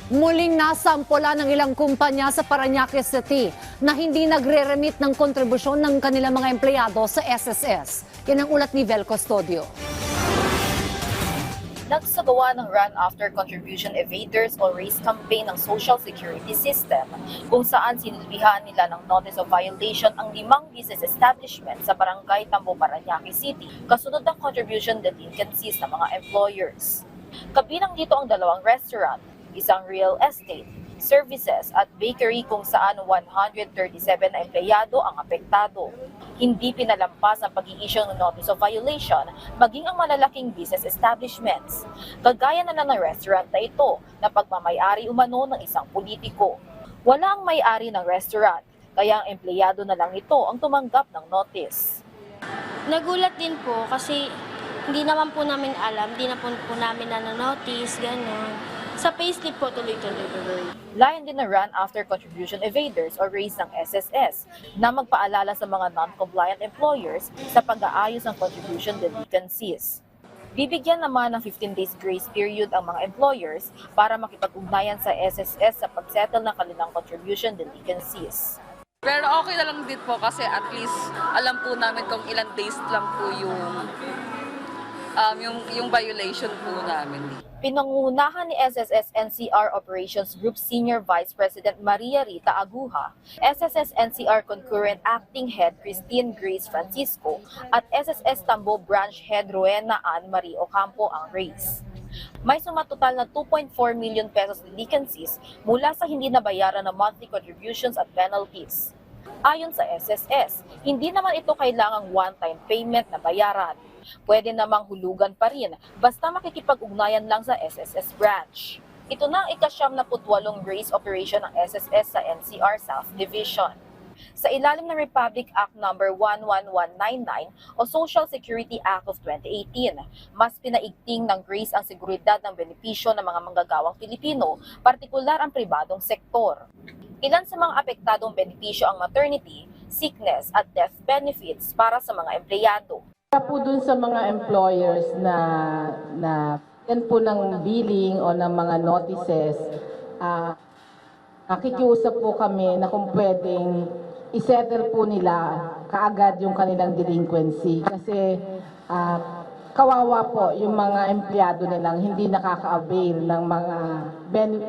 Muling nasampola ng ilang kumpanya sa Parañaque City na hindi nagre-remit ng kontribusyon ng kanilang mga empleyado sa SSS. Yan ang ulat ni Vel Custodio. Nagsagawa ng Run After Contribution Evaders o RACE campaign ng Social Security System kung saan sinilbihan nila ng Notice of Violation ang 5 business establishment sa Barangay Tambo, Parañaque City kasunod ng contribution delinquencies ng mga employers. Kabilang dito ang 2 restaurant, isang real estate, services at bakery kung saan 137 na empleyado ang apektado. Hindi pinalampas ang pag-i-issue ng Notice of Violation maging ang malalaking business establishments. Kagaya na lang ng restaurant na ito na pagmamayari umano ng isang politiko. Wala ang may-ari ng restaurant, kaya ang empleyado na lang ito ang tumanggap ng notice. Nagulat din po kasi hindi naman po namin alam, hindi na po namin na-notice, gano'n. Sa payslip po tuloy-tuloy. Layon din na Run After Contribution Evaders o RACE ng SSS na magpaalala sa mga non-compliant employers sa pag-aayos ng contribution delinquencies. Bibigyan naman ng 15 days grace period ang mga employers para makipag-ugnayan sa SSS sa pag-settle ng kanilang contribution delinquencies. Pero okay na lang din po kasi at least alam po namin kung ilang days lang po yung violation po namin. Pinangunahan ni SSS NCR Operations Group Senior Vice President Maria Rita Aguja, SSS NCR Concurrent Acting Head Christine Grace Francisco at SSS Tambo Branch Head Rowena Ann Marie Ocampo ang RACE. May sumatotal na 2.4 million pesos delinquencies mula sa hindi nabayaran na monthly contributions at penalties. Ayon sa SSS, hindi naman ito kailangang one-time payment na bayaran. Pwede namang hulugan pa rin basta makikipag-ugnayan lang sa SSS branch. Ito na ang ika-78 RACE operation ng SSS sa NCR South Division. Sa ilalim ng Republic Act No. 11199 o Social Security Act of 2018, mas pinaigting ng RACE ang seguridad ng benepisyo ng mga manggagawang Pilipino, partikular ang pribadong sektor. Ilan sa mga apektadong benepisyo ang maternity, sickness at death benefits para sa mga empleyado. Para po dun sa mga employers na yan po ng billing o ng mga notices, nakikiusap po kami na kung pwedeng isettle po nila kaagad yung kanilang delinquency. Kasi kawawa po yung mga empleyado nilang hindi nakaka-avail ng mga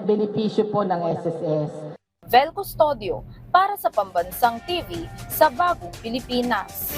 benepisyo po ng SSS. Vel Custodio para sa Pambansang TV sa Bagong Pilipinas.